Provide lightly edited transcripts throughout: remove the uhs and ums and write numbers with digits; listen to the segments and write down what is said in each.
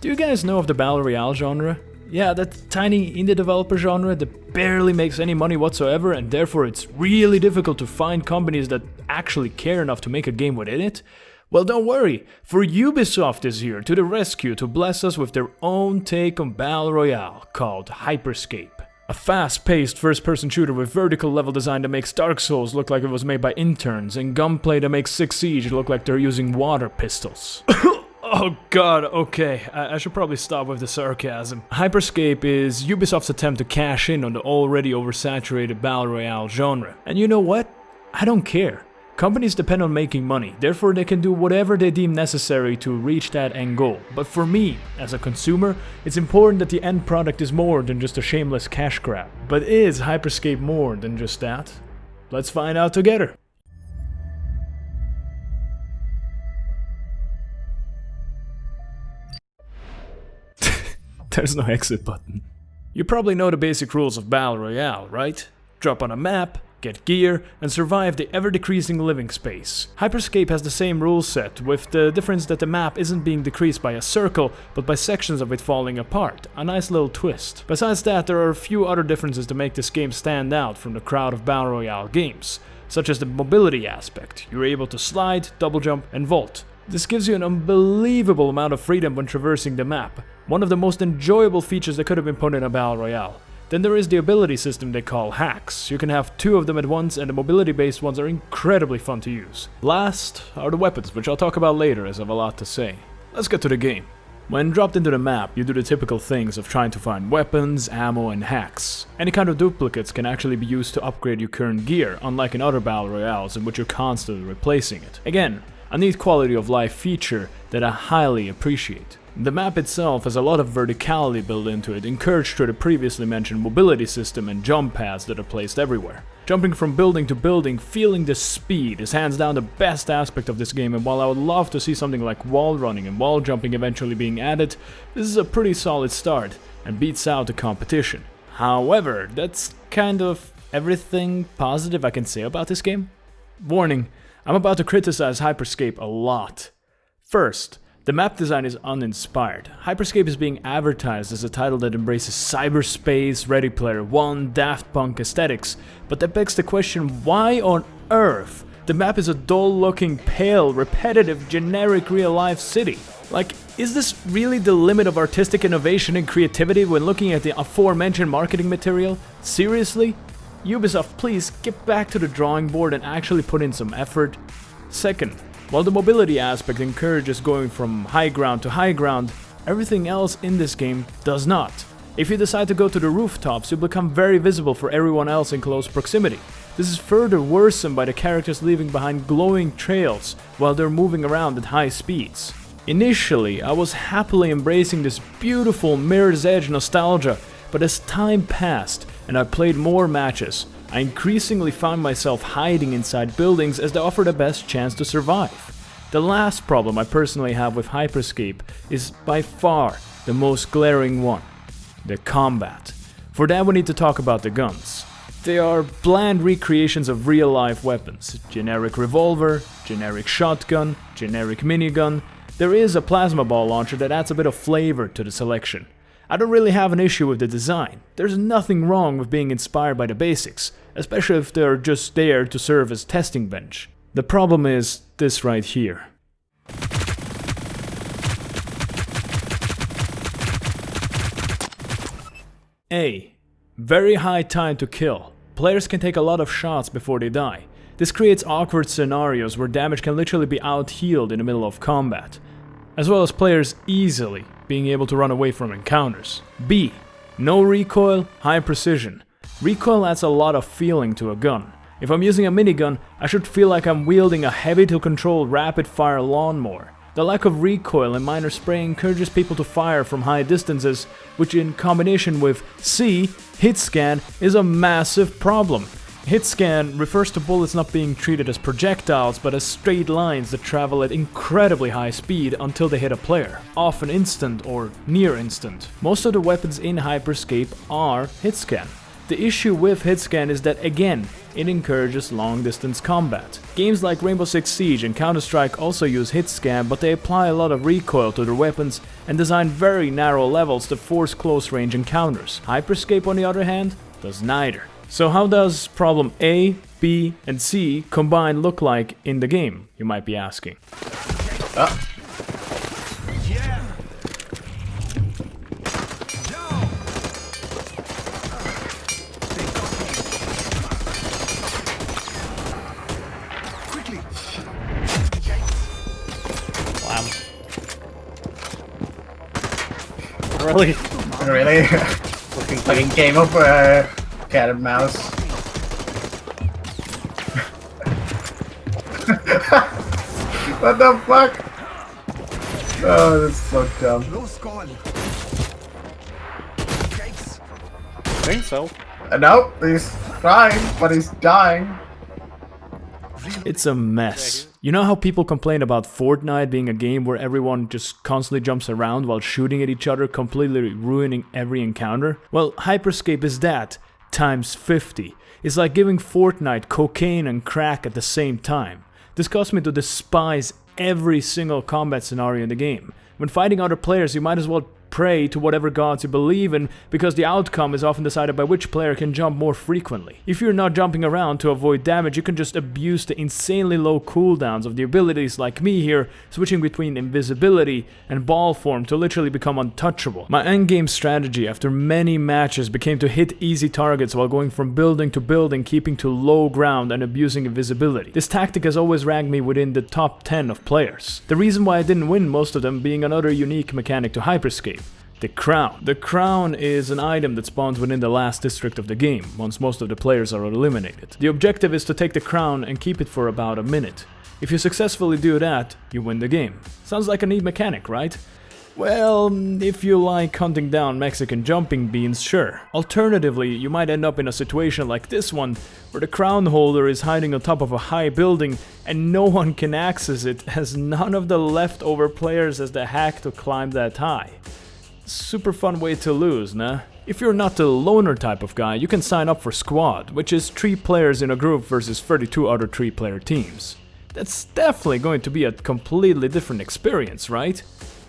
Do you guys know of the Battle Royale genre? Yeah, that tiny indie developer genre that barely makes any money whatsoever, and therefore it's really difficult to find companies that actually care enough to make a game within it? Well, don't worry, for Ubisoft is here to the rescue to bless us with their own take on Battle Royale, called Hyperscape. A fast-paced first-person shooter with vertical level design that makes Dark Souls look like it was made by interns, and gunplay that makes Six Siege look like they're using water pistols. Oh god, okay, I should probably stop with the sarcasm. Hyperscape is Ubisoft's attempt to cash in on the already oversaturated Battle Royale genre. And you know what? I don't care. Companies depend on making money, therefore they can do whatever they deem necessary to reach that end goal. But for me, as a consumer, it's important that the end product is more than just a shameless cash grab. But is Hyperscape more than just that? Let's find out together. There's no exit button. You probably know the basic rules of Battle Royale, right? Drop on a map, get gear, and survive the ever-decreasing living space. Hyperscape has the same rule set, with the difference that the map isn't being decreased by a circle, but by sections of it falling apart. A nice little twist. Besides that, there are a few other differences to make this game stand out from the crowd of Battle Royale games, such as the mobility aspect. You're able to slide, double jump, and vault. This gives you an unbelievable amount of freedom when traversing the map, one of the most enjoyable features that could have been put in a Battle Royale. Then there is the ability system they call hacks. You can have 2 of them at once, and the mobility-based ones are incredibly fun to use. Last are the weapons, which I'll talk about later as I have a lot to say. Let's get to the game. When dropped into the map, you do the typical things of trying to find weapons, ammo, and hacks. Any kind of duplicates can actually be used to upgrade your current gear, unlike in other Battle Royales in which you're constantly replacing it. Again, a neat quality of life feature that I highly appreciate. The map itself has a lot of verticality built into it, encouraged through the previously mentioned mobility system and jump pads that are placed everywhere. Jumping from building to building, feeling the speed, is hands down the best aspect of this game, and while I would love to see something like wall running and wall jumping eventually being added, this is a pretty solid start, and beats out the competition. However, that's kind of everything positive I can say about this game. Warning, I'm about to criticize Hyperscape a lot. First, the map design is uninspired. Hyperscape is being advertised as a title that embraces cyberspace, Ready Player One, Daft Punk aesthetics, but that begs the question, why on earth? The map is a dull-looking, pale, repetitive, generic real-life city. Like, is this really the limit of artistic innovation and creativity when looking at the aforementioned marketing material? Seriously? Ubisoft, please get back to the drawing board and actually put in some effort. Second, while the mobility aspect encourages going from high ground to high ground, everything else in this game does not. If you decide to go to the rooftops, you'll become very visible for everyone else in close proximity. This is further worsened by the characters leaving behind glowing trails while they're moving around at high speeds. Initially, I was happily embracing this beautiful Mirror's Edge nostalgia, but as time passed and I played more matches, I increasingly found myself hiding inside buildings as they offer the best chance to survive. The last problem I personally have with Hyperscape is by far the most glaring one: the combat. For that we need to talk about the guns. They are bland recreations of real-life weapons. Generic revolver, generic shotgun, generic minigun. There is a plasma ball launcher that adds a bit of flavor to the selection. I don't really have an issue with the design. There's nothing wrong with being inspired by the basics, especially if they're just there to serve as testing bench. The problem is this right here. A. Very high time to kill. Players can take a lot of shots before they die. This creates awkward scenarios where damage can literally be out-healed in the middle of combat, as well as players easily being able to run away from encounters. B. No recoil, high precision. Recoil adds a lot of feeling to a gun. If I'm using a minigun, I should feel like I'm wielding a heavy-to-control rapid-fire lawnmower. The lack of recoil and minor spray encourages people to fire from high distances, which in combination with C, hit scan, is a massive problem. Hit scan refers to bullets not being treated as projectiles but as straight lines that travel at incredibly high speed until they hit a player, often instant or near instant. Most of the weapons in Hyperscape are hit scan. The issue with hitscan is that, again, it encourages long-distance combat. Games like Rainbow Six Siege and Counter-Strike also use hitscan, but they apply a lot of recoil to their weapons and design very narrow levels to force close-range encounters. Hyperscape, on the other hand, does neither. So how does problem A, B, and C combined look like in the game, you might be asking? Really? Really? Fucking game of cat and mouse. What the fuck? Oh, that's so dumb. I think so. Nope, he's trying, but he's dying. It's a mess. You know how people complain about Fortnite being a game where everyone just constantly jumps around while shooting at each other, completely ruining every encounter? Well, Hyperscape is that, times 50. It's like giving Fortnite cocaine and crack at the same time. This caused me to despise every single combat scenario in the game. When fighting other players, you might as well pray to whatever gods you believe in, because the outcome is often decided by which player can jump more frequently. If you're not jumping around to avoid damage, you can just abuse the insanely low cooldowns of the abilities, like me here, switching between invisibility and ball form to literally become untouchable. My endgame strategy after many matches became to hit easy targets while going from building to building, keeping to low ground and abusing invisibility. This tactic has always ranked me within the top 10 of players. The reason why I didn't win most of them being another unique mechanic to Hyperscape. The crown. The crown is an item that spawns within the last district of the game, once most of the players are eliminated. The objective is to take the crown and keep it for about a minute. If you successfully do that, you win the game. Sounds like a neat mechanic, right? Well, if you like hunting down Mexican jumping beans, sure. Alternatively, you might end up in a situation like this one, where the crown holder is hiding on top of a high building and no one can access it, as none of the leftover players has the hack to climb that high. Super fun way to lose, nah? If you're not the loner type of guy, you can sign up for Squad, which is 3 players in a group versus 32 other 3-player teams. That's definitely going to be a completely different experience, right?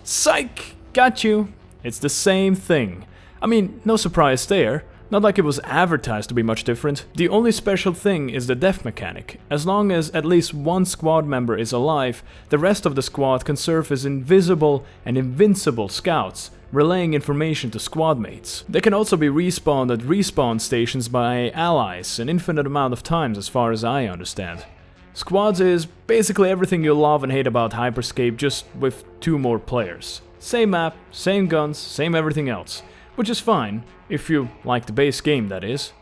Psych! Got you! It's the same thing. I mean, no surprise there. Not like it was advertised to be much different. The only special thing is the death mechanic. As long as at least one squad member is alive, the rest of the squad can serve as invisible and invincible scouts, relaying information to squad mates. They can also be respawned at respawn stations by allies an infinite amount of times, as far as I understand. Squads is basically everything you love and hate about Hyperscape, just with 2 more players. Same map, same guns, same everything else. Which is fine, if you like the base game, that is.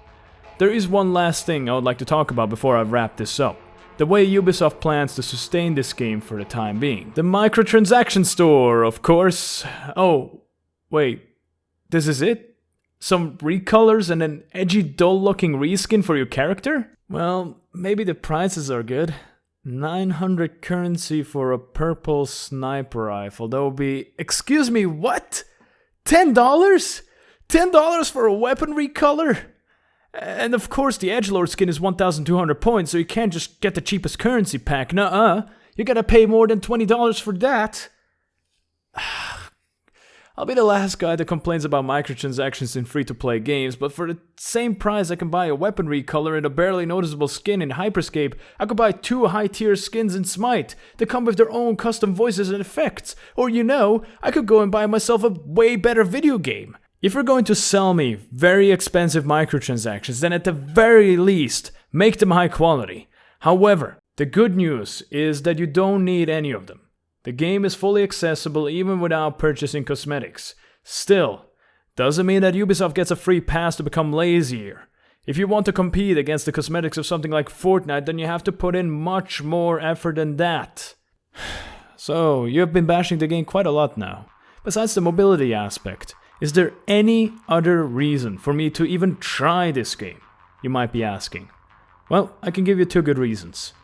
There is one last thing I would like to talk about before I wrap this up. The way Ubisoft plans to sustain this game for the time being. The microtransaction store, of course. Oh, wait, this is it? Some recolors and an edgy, dull-looking reskin for your character? Well, maybe the prices are good. 900 currency for a purple sniper rifle. That would be... Excuse me, what? $10? $10 for a weapon recolor? And of course the edgelord skin is 1,200 points, so you can't just get the cheapest currency pack. Nuh-uh. You gotta pay more than $20 for that. I'll be the last guy that complains about microtransactions in free-to-play games, but for the same price I can buy a weapon recolor and a barely noticeable skin in Hyperscape. I could buy 2 high-tier skins in Smite that come with their own custom voices and effects. Or you know, I could go and buy myself a way better video game. If you're going to sell me very expensive microtransactions, then at the very least, make them high quality. However, the good news is that you don't need any of them. The game is fully accessible even without purchasing cosmetics. Still, doesn't mean that Ubisoft gets a free pass to become lazier. If you want to compete against the cosmetics of something like Fortnite, then you have to put in much more effort than that. So, you have been bashing the game quite a lot now. Besides the mobility aspect, is there any other reason for me to even try this game? You might be asking. Well, I can give you 2 good reasons.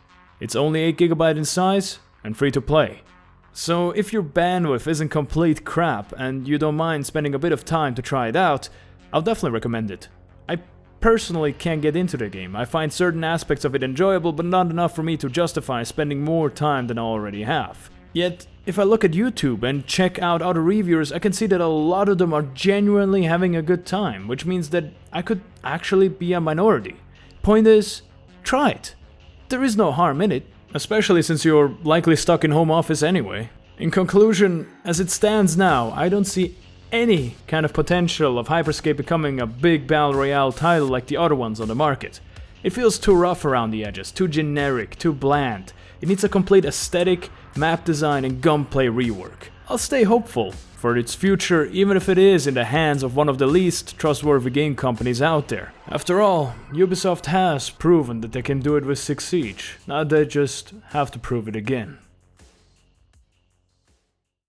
It's only 8GB in size and free to play. So if your bandwidth isn't complete crap and you don't mind spending a bit of time to try it out, I'll definitely recommend it. I personally can't get into the game. I find certain aspects of it enjoyable, but not enough for me to justify spending more time than I already have. Yet, if I look at YouTube and check out other reviewers, I can see that a lot of them are genuinely having a good time, which means that I could actually be a minority. Point is, try it. There is no harm in it, especially since you're likely stuck in home office anyway. In conclusion, as it stands now, I don't see any kind of potential of Hyperscape becoming a big Battle Royale title like the other ones on the market. It feels too rough around the edges, too generic, too bland. It needs a complete aesthetic, map design and gunplay rework. I'll stay hopeful for its future, even if it is in the hands of one of the least trustworthy game companies out there. After all, Ubisoft has proven that they can do it with Six Siege. Now they just have to prove it again.